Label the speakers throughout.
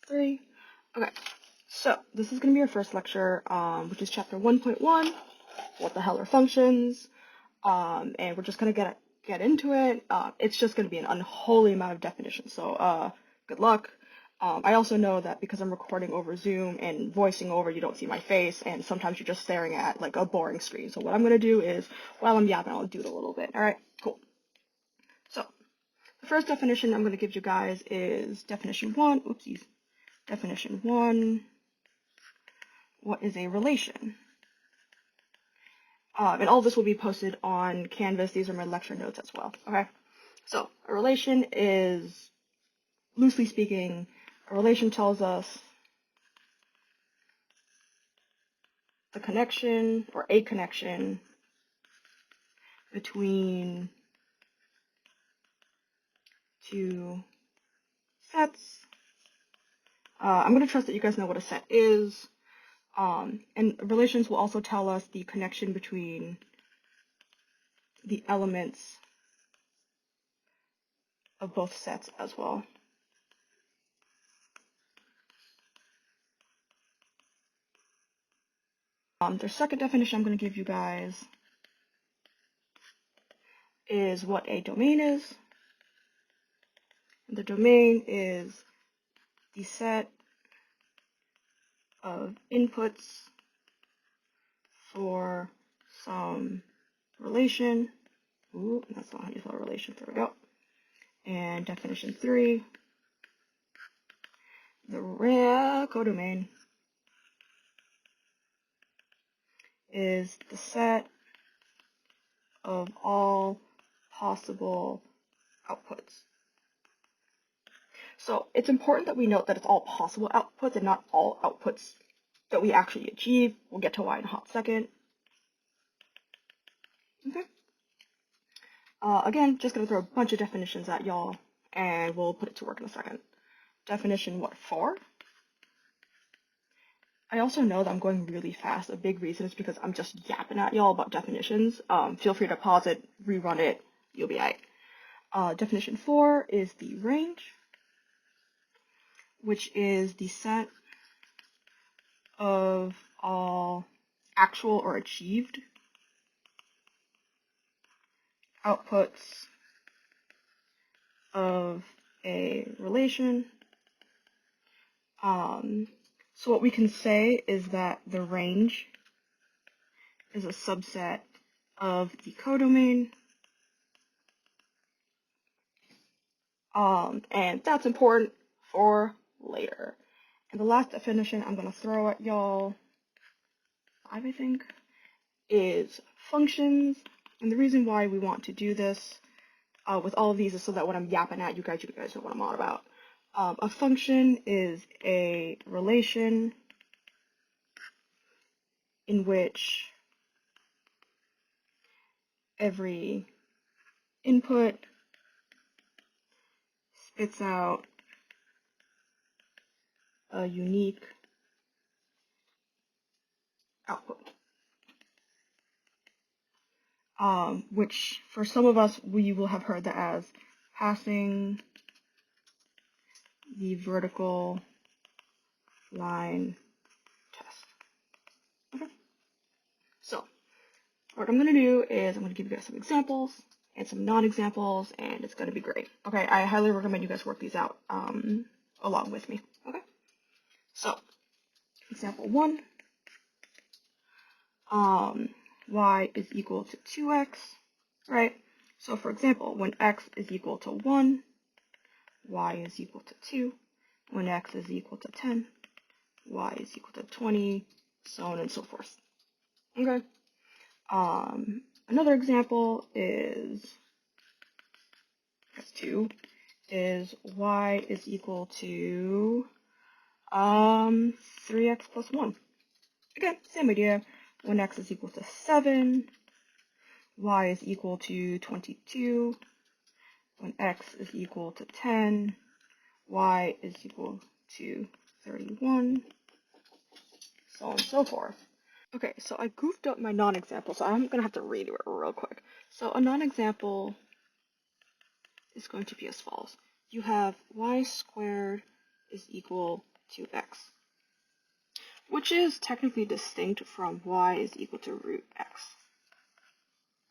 Speaker 1: 3. Okay, so this is going to be our first lecture, which is chapter 1.1, what the hell are functions, and we're just going to get into it. It's just going to be an unholy amount of definitions, so good luck. I also know that because I'm recording over Zoom and voicing over, you don't see my face, and sometimes you're just staring at like a boring screen. So what I'm going to do is, while I'm yapping, I'll do it a little bit. All right, cool. So the first definition I'm going to give you guys is definition 1. Oopsies. Definition 1. What is a relation? And all of this will be posted on Canvas. These are my lecture notes as well. Okay. So a relation is, loosely speaking, a relation tells us the connection or a connection between two sets. I'm going to trust that you guys know what a set is. And relations will also tell us the connection between the elements of both sets as well. The second definition I'm going to give you guys is what a domain is. And the domain is the set of inputs for some relation. Ooh, that's not how you spell relation. There we go. And definition 3, the codomain is the set of all possible outputs. So it's important that we note that it's all possible outputs and not all outputs that we actually achieve. We'll get to why in a hot second. Okay. Again, just gonna throw a bunch of definitions at y'all, and we'll put it to work in a second. Definition 4? I also know that I'm going really fast. A big reason is because I'm just yapping at y'all about definitions. Feel free to pause it, rerun it, you'll be alright. Definition 4 is the range, which is the set of all actual or achieved outputs of a relation. So what we can say is that the range is a subset of the codomain. And that's important for later. And the last definition I'm going to throw at y'all, 5 I think, is functions. And the reason why we want to do this with all of these is so that when I'm yapping at you guys know what I'm on about. A function is a relation in which every input spits out a unique output. Which for some of us, we will have heard that as passing the vertical line test. Okay. So, what I'm going to do is I'm going to give you guys some examples and some non-examples, and it's going to be great. Okay, I highly recommend you guys work these out along with me. Okay. So, example 1. Y is equal to 2x, right? So for example, when x is equal to 1, y is equal to 2. When x is equal to 10, y is equal to 20, so on and so forth. Okay. Another example is, that's 2, is y is equal to 3x plus 1. Again, same idea. When x is equal to 7, y is equal to 22. When x is equal to 10, y is equal to 31, so on and so forth. Okay, so I goofed up my non-example, so I'm going to have to redo it real quick. So a non-example is going to be as follows. You have y squared is equal to x, which is technically distinct from y is equal to root x,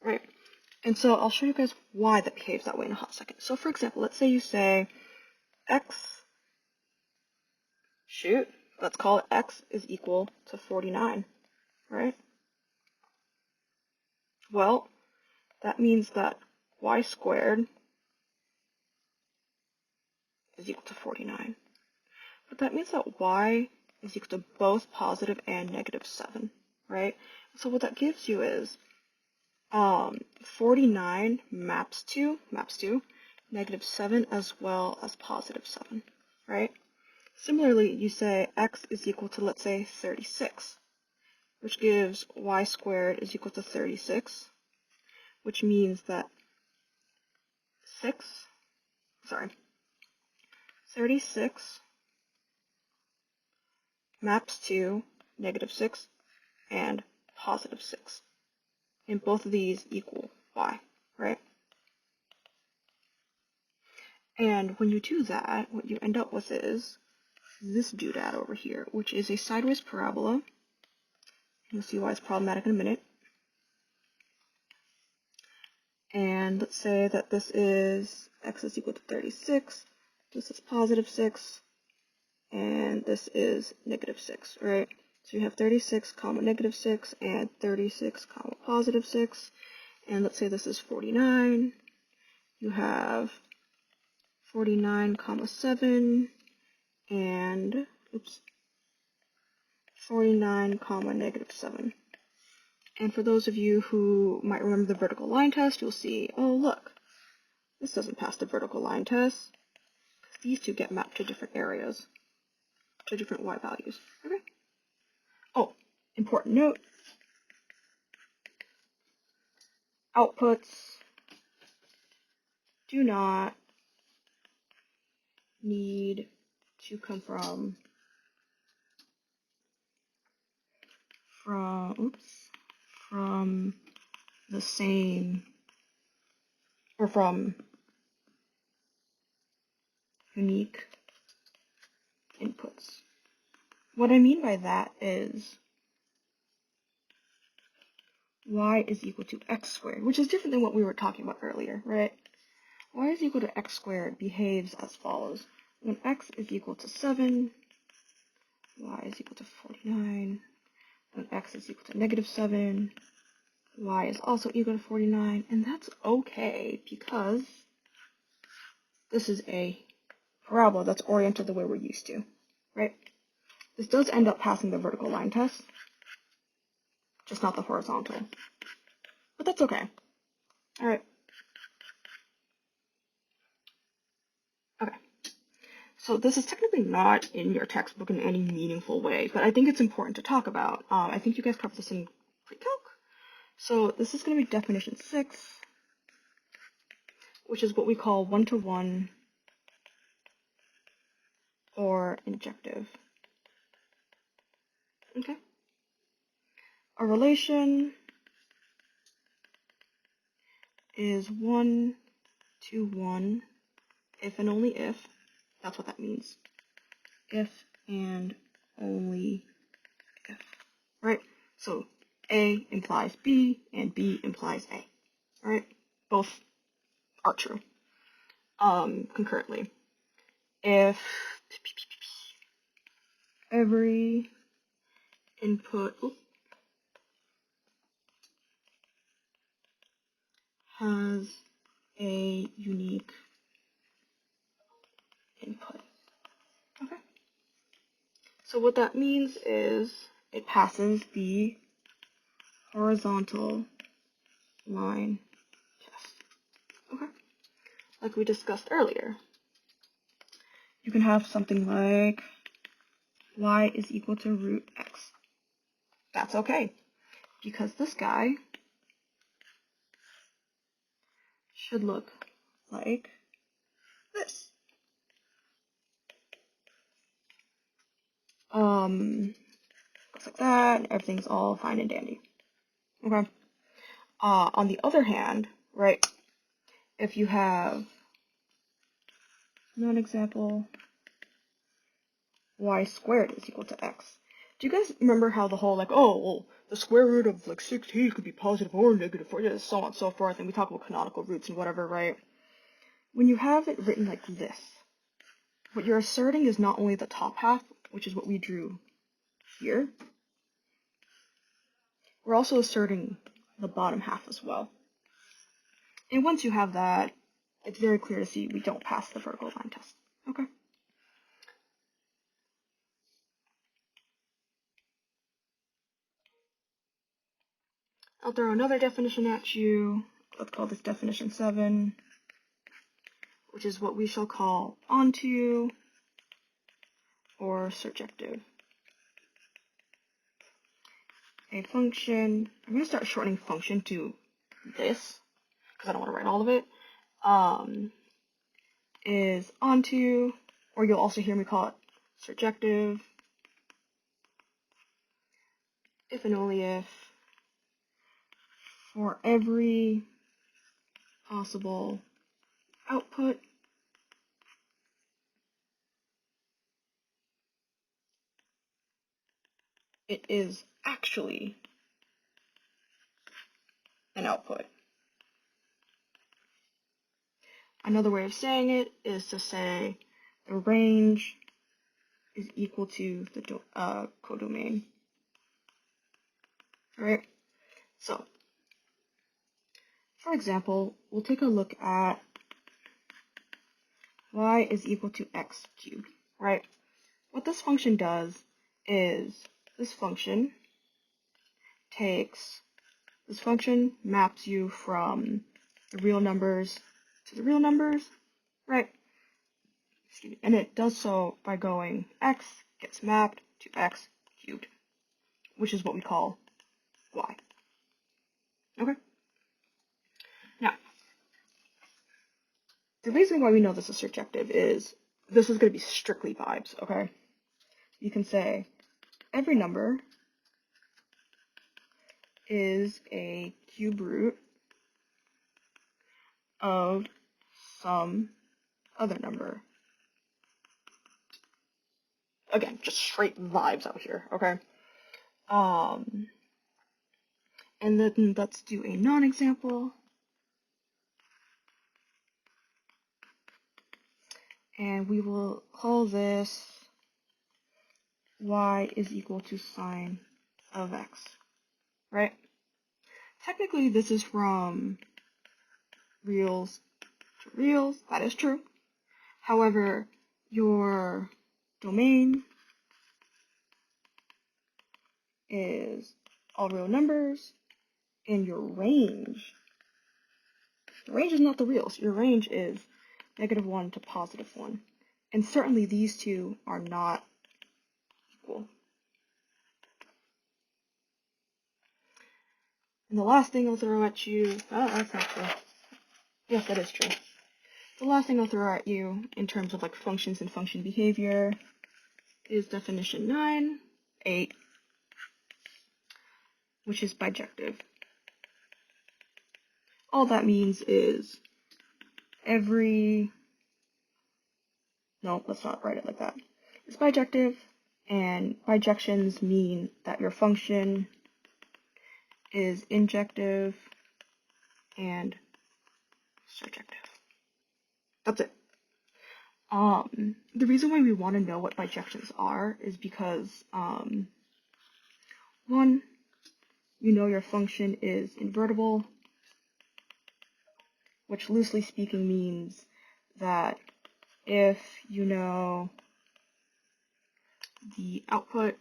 Speaker 1: right? And so I'll show you guys why that behaves that way in a hot second. So for example, let's say you say let's call it x is equal to 49, right? Well, that means that y squared is equal to 49. But that means that y is equal to both positive and negative 7, right? So what that gives you is 49 maps to negative 7 as well as positive 7, right? Similarly, you say x is equal to, let's say, 36, which gives y squared is equal to 36, which means that 36 maps to negative 6 and positive 6. And both of these equal y, right? And when you do that, what you end up with is this doodad over here, which is a sideways parabola. You'll see why it's problematic in a minute. And let's say that this is x is equal to 36, this is positive 6, and this is negative 6, right? So you have 36 comma negative 6 and 36 comma positive 6. And let's say this is 49. You have 49 comma 7 and 49 comma negative 7. And for those of you who might remember the vertical line test, you'll see, oh look, this doesn't pass the vertical line test. These two get mapped to different areas, to different y values. Okay. Oh, important note. Outputs do not need to come from the same, or from unique inputs. What I mean by that is y is equal to x squared, which is different than what we were talking about earlier, right? Y is equal to x squared behaves as follows. When x is equal to 7, y is equal to 49. When x is equal to negative 7, y is also equal to 49. And that's okay because this is a parabola that's oriented the way we're used to, right? This does end up passing the vertical line test, just not the horizontal. But that's okay. All right. Okay. So this is technically not in your textbook in any meaningful way, but I think it's important to talk about. I think you guys covered this in pre-calc. So this is going to be definition 6, which is what we call one-to-one or injective. Okay. A relation is 1-to-1 if and only if. That's what that means. If and only if. Right? So A implies B and B implies A. Alright? Both are true. Concurrently. If every input has a unique input. Okay. So what that means is it passes the horizontal line test. Okay. Like we discussed earlier. You can have something like y is equal to root x. That's okay, because this guy should look like this. Looks like that, and everything's all fine and dandy. Okay. On the other hand, right, if you have non-example y squared is equal to x. Do you guys remember how the whole like, oh, well, the square root of like 16 could be positive or negative, or yeah, so on and so forth, and we talk about canonical roots and whatever, right? When you have it written like this, what you're asserting is not only the top half, which is what we drew here, we're also asserting the bottom half as well. And once you have that, it's very clear to see we don't pass the vertical line test. Okay. I'll throw another definition at you. Let's call this definition 7, which is what we shall call onto or surjective. A function, I'm going to start shortening function to this, because I don't want to write all of it, is onto, or you'll also hear me call it surjective, if and only if, for every possible output it is actually an output. Another way of saying it is to say the range is equal to the codomain. Right? So, for example, we'll take a look at y is equal to x cubed, right? What this function does is this function maps you from the real numbers to the real numbers, right? Excuse me. And it does so by going x gets mapped to x cubed, which is what we call y. Okay? Now, the reason why we know this is surjective is this is going to be strictly vibes, okay? You can say every number is a cube root of some other number. Again, just straight vibes out here, okay? And then let's do a non-example. And we will call this y is equal to sine of x, right? Technically, this is from reals to reals. That is true. However, your domain is all real numbers, and your range, the range is not the reals. Your range is -1 to +1. And certainly these two are not equal. And the last thing I'll throw at you, oh, that's not true. Yes, that is true. The last thing I'll throw at you in terms of like functions and function behavior is definition 8, which is bijective. All that means is no, let's not write it like that. It's bijective, and bijections mean that your function is injective and surjective. That's it. The reason why we want to know what bijections are is because, one, you know your function is invertible, which loosely speaking means that if you know the output,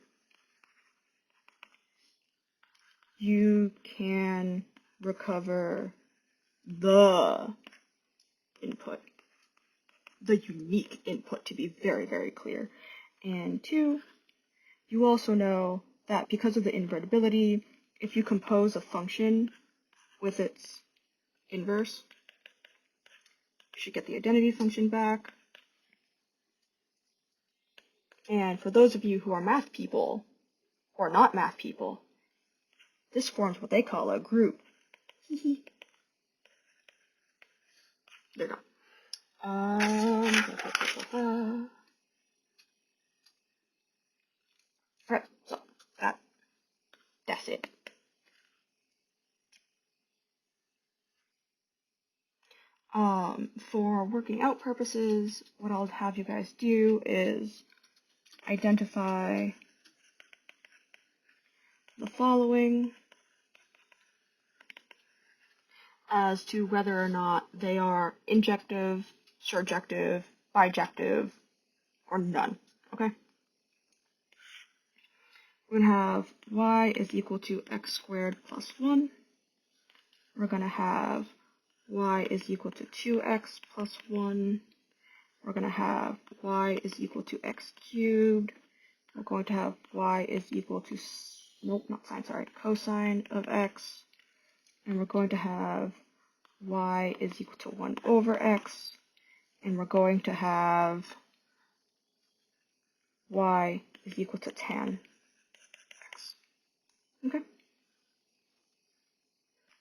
Speaker 1: you can recover the input, the unique input, to be very, very clear. And 2, you also know that because of the invertibility, if you compose a function with its inverse, you should get the identity function back. And for those of you who are math people, or not math people, this forms what they call a group. There you go. for working out purposes, what I'll have you guys do is identify the following as to whether or not they are injective, surjective, bijective, or none, okay? We're going to have y is equal to x squared plus 1. We're going to have y is equal to 2x plus 1. We're going to have y is equal to x cubed. We're going to have y is equal to, cosine of x. And we're going to have y is equal to 1 over x. And we're going to have y is equal to tan x. Okay?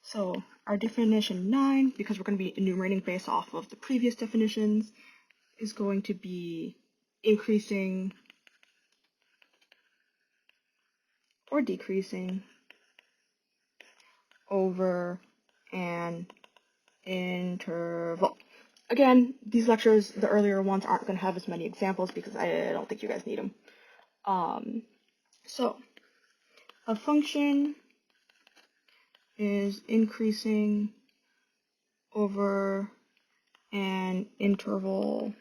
Speaker 1: So our definition 9, because we're going to be enumerating based off of the previous definitions, is going to be increasing or decreasing over an interval. Again, these lectures, the earlier ones, aren't going to have as many examples because I don't think you guys need them. So, a function is increasing over an interval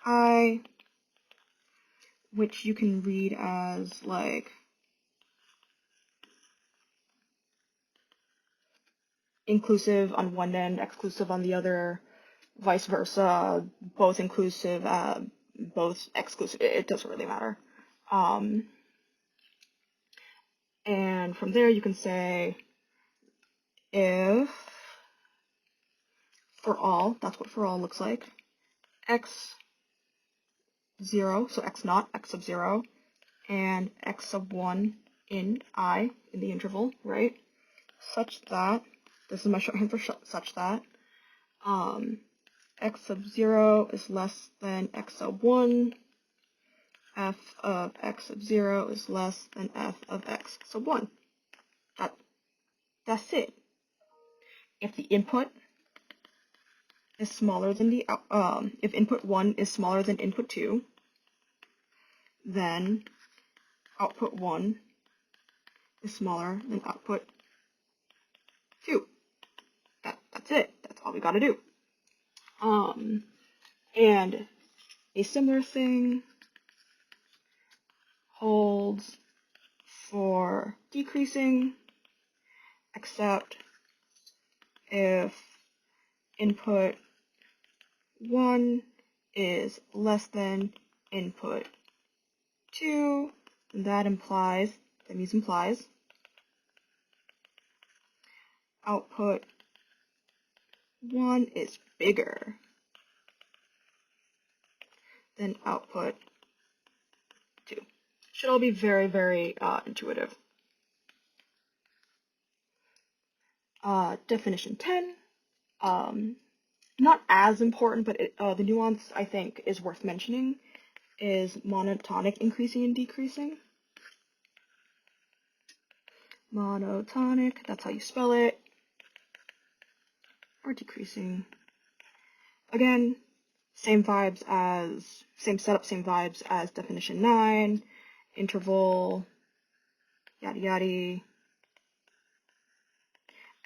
Speaker 1: I, which you can read as like inclusive on one end, exclusive on the other, vice versa, both inclusive, both exclusive. It doesn't really matter. And from there you can say if for all, that's what for all looks like, x 0, so x naught, x sub 0, and x sub 1 in I, in the interval, right? Such that, this is my shorthand for such that, x sub 0 is less than x sub 1, f of x sub 0 is less than f of x sub 1. That's it. If the input is smaller than the, if input 1 is smaller than input 2, then output 1 is smaller than output 2. That's it. That's all we gotta do. And a similar thing holds for decreasing, except if input 1 is less than input 2, that implies output 1 is bigger than output 2. Should all be very, very intuitive. Definition 10, not as important, but the nuance I think is worth mentioning is monotonic increasing and decreasing. Monotonic, that's how you spell it, or decreasing. Again, same setup, same vibes as definition 9, interval, yada yada,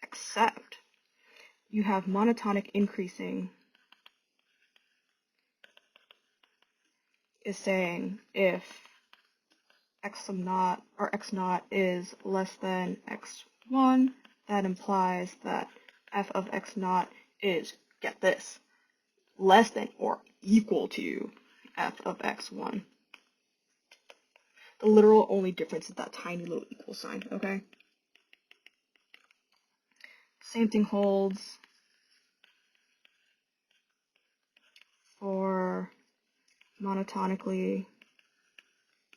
Speaker 1: except you have monotonic increasing is saying if x sub naught or x naught is less than x1, that implies that f of x naught is, get this, less than or equal to f of x1. The literal only difference is that tiny little equal sign, okay? Same thing holds for monotonically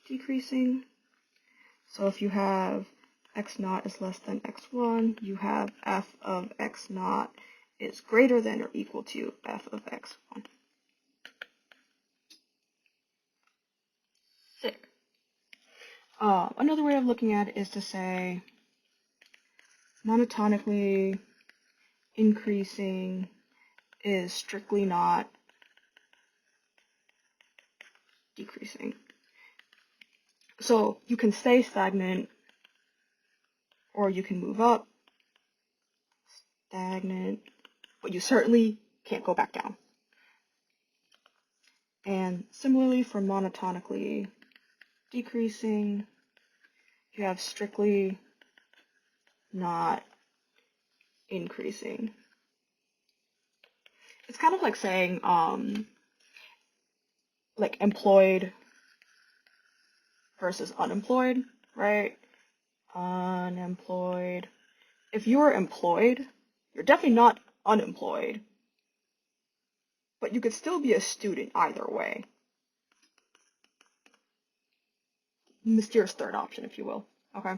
Speaker 1: decreasing. So if you have x naught is less than x1, you have f of x naught is greater than or equal to f of x1. Sick. Another way of looking at it is to say monotonically increasing is strictly not decreasing. So you can stay stagnant, or you can move up, stagnant, but you certainly can't go back down. And similarly for monotonically decreasing, you have strictly not increasing. It's kind of like saying, like employed versus unemployed, right? Unemployed. If you are employed, you're definitely not unemployed, but you could still be a student either way. Mysterious third option, if you will. Okay.